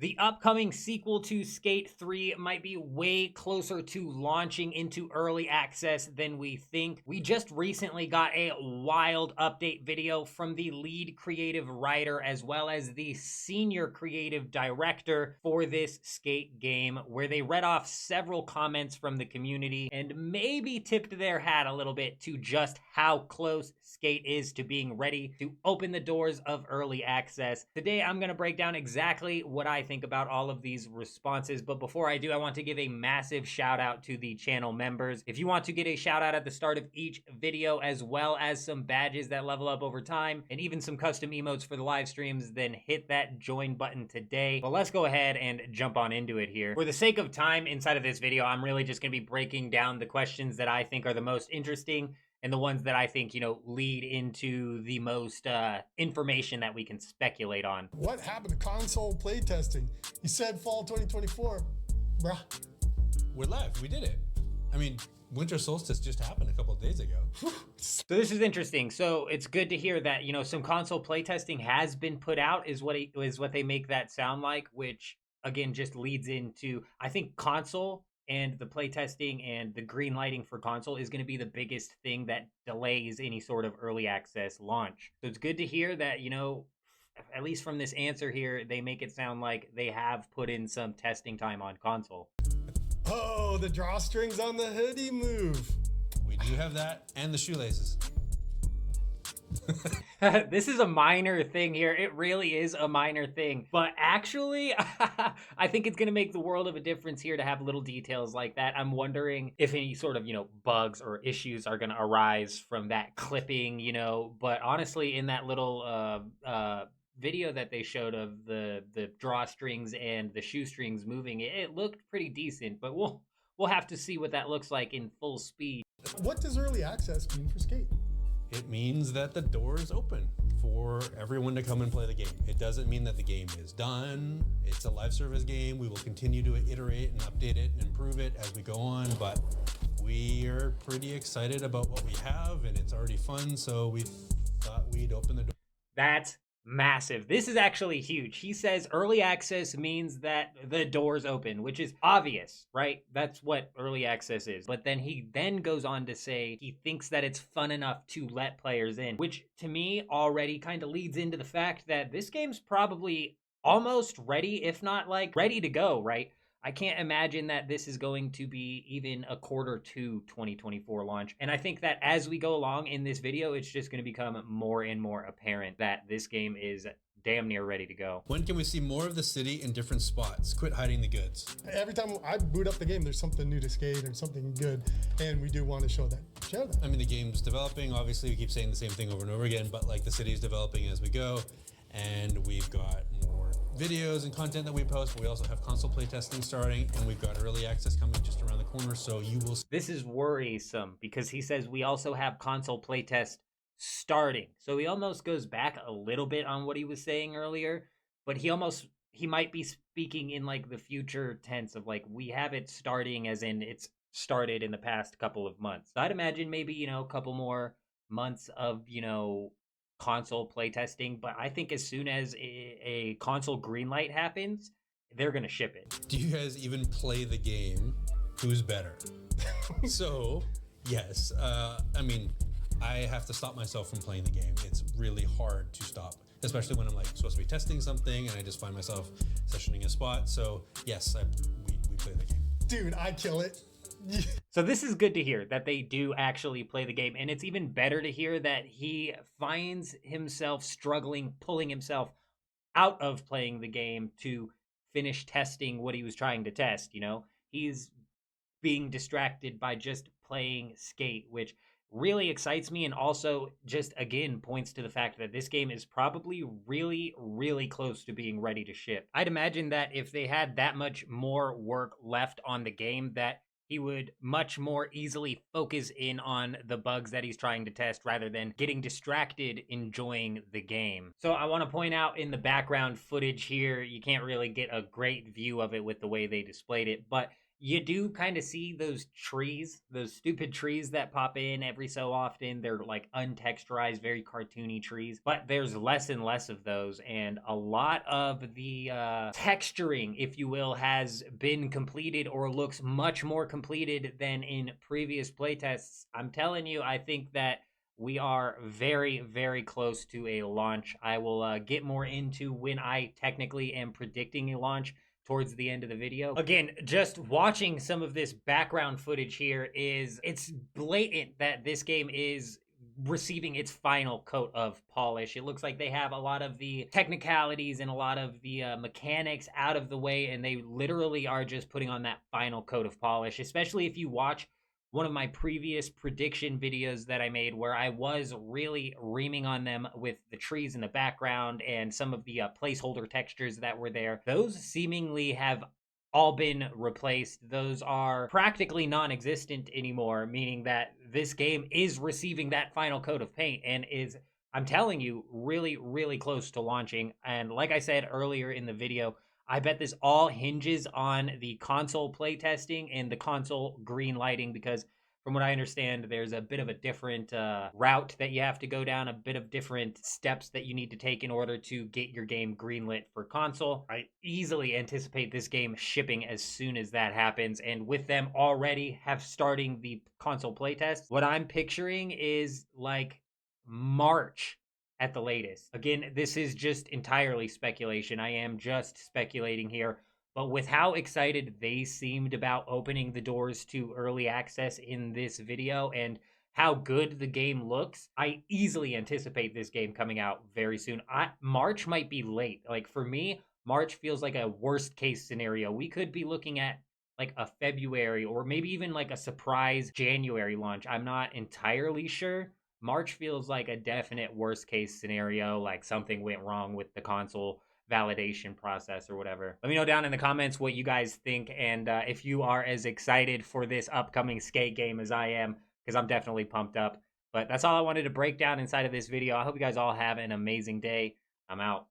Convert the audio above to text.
The upcoming sequel to Skate 3 might be way closer to launching into early access than we think. We just recently got a wild update video from the lead creative writer as well as the senior creative director for this Skate game, where they read off several comments from the community and maybe tipped their hat a little bit to just how close Skate is to being ready to open the doors of early access. Today, I'm going to break down exactly what I think about all of these responses. But before I do, I want to give a massive shout out to the channel members. If you want to get a shout out at the start of each video, as well as some badges that level up over time, and even some custom emotes for the live streams, then hit that join button today. But let's go ahead and jump on into it here. For the sake of time inside of this video, I'm really just going to be breaking down the questions that I think are the most interesting and the ones that I think, lead into the most information that we can speculate on. What happened to console playtesting? You said fall 2024, bruh. We're live. We did it. I mean, winter solstice just happened a couple of days ago. So this is interesting. So it's good to hear that, some console playtesting has been put out is what they make that sound like, which again just leads into, I think, console and the playtesting and the green lighting for console is going to be the biggest thing that delays any sort of early access launch. So it's good to hear that, at least from this answer here, they make it sound like they have put in some testing time on console. Oh, the drawstrings on the hoodie move. We do have that, and the shoelaces. This is a minor thing here. It really is a minor thing. But actually, I think it's going to make the world of a difference here to have little details like that. I'm wondering if any sort of, bugs or issues are going to arise from that clipping, But honestly, in that little video that they showed of the drawstrings and the shoestrings moving, it looked pretty decent. But we'll have to see what that looks like in full speed. What does early access mean for Skate? It means that the door is open for everyone to come and play the game. It doesn't mean that the game is done. It's a live service game. We will continue to iterate and update it and improve it as we go on, but we are pretty excited about what we have, and it's already fun, so we thought we'd open the door. That's massive. This is actually huge. He says early access means that the doors open, which is obvious, right? That's what early access is. But then he goes on to say he thinks that it's fun enough to let players in, which to me already kind of leads into the fact that this game's probably almost ready, if not like ready to go, right? I can't imagine that this is going to be even a quarter to 2024 launch. And I think that as we go along in this video, it's just going to become more and more apparent that this game is damn near ready to go. When can we see more of the city in different spots? Quit hiding the goods. Every time I boot up the game, there's something new to Skate or something good, and we do want to show that. Share that. I mean, the game's developing. Obviously, we keep saying the same thing over and over again, but like the city's developing as we go, and we've got more videos and content that we post, but we also have console playtesting starting, and we've got early access coming just around the corner, so you will. This is worrisome because he says we also have console playtest starting. So he almost goes back a little bit on what he was saying earlier, but he might be speaking in like the future tense of like we have it starting as in it's started in the past couple of months. So I'd imagine maybe, a couple more months of, console playtesting, but I think as soon as a console greenlight happens, they're gonna ship it. Do you guys even play the game? Who's better? So, yes. I mean, I have to stop myself from playing the game. It's really hard to stop, especially when I'm like supposed to be testing something and I just find myself sessioning a spot. So, yes, we play the game. Dude, I kill it. So this is good to hear that they do actually play the game, and it's even better to hear that he finds himself struggling, pulling himself out of playing the game to finish testing what he was trying to test. He's being distracted by just playing Skate, which really excites me, and also just again points to the fact that this game is probably really, really close to being ready to ship. I'd imagine that if they had that much more work left on the game, that he would much more easily focus in on the bugs that he's trying to test rather than getting distracted enjoying the game. So I want to point out in the background footage here, you can't really get a great view of it with the way they displayed it, but You do kind of see those trees, those stupid trees that pop in every so often. They're like untexturized, very cartoony trees, but there's less and less of those. And a lot of the texturing, if you will, has been completed or looks much more completed than in previous playtests. I'm telling you, I think that we are very, very close to a launch. I will get more into when I technically am predicting a launch towards the end of the video. Again, just watching some of this background footage here it's blatant that this game is receiving its final coat of polish. It looks like they have a lot of the technicalities and a lot of the mechanics out of the way, and they literally are just putting on that final coat of polish, especially if you watch one of my previous prediction videos that I made where I was really reaming on them with the trees in the background and some of the placeholder textures that were there. Those seemingly have all been replaced. Those are practically non-existent anymore, meaning that this game is receiving that final coat of paint and is, I'm telling you, really, really close to launching. And like I said earlier in the video, I bet this all hinges on the console playtesting and the console green lighting, because from what I understand, there's a bit of a different route that you have to go down, a bit of different steps that you need to take in order to get your game greenlit for console. I easily anticipate this game shipping as soon as that happens. And with them already have starting the console playtest, what I'm picturing is like March at the latest. Again, this is just entirely speculation. I am just speculating here. But with how excited they seemed about opening the doors to early access in this video and how good the game looks, I easily anticipate this game coming out very soon. March might be late. Like for me, March feels like a worst case scenario. We could be looking at like a February or maybe even like a surprise January launch. I'm not entirely sure. March feels like a definite worst case scenario, like something went wrong with the console validation process or whatever. Let me know down in the comments what you guys think, and if you are as excited for this upcoming skate game as I am, because I'm definitely pumped up. But that's all I wanted to break down inside of this video. I hope you guys all have an amazing day. I'm out.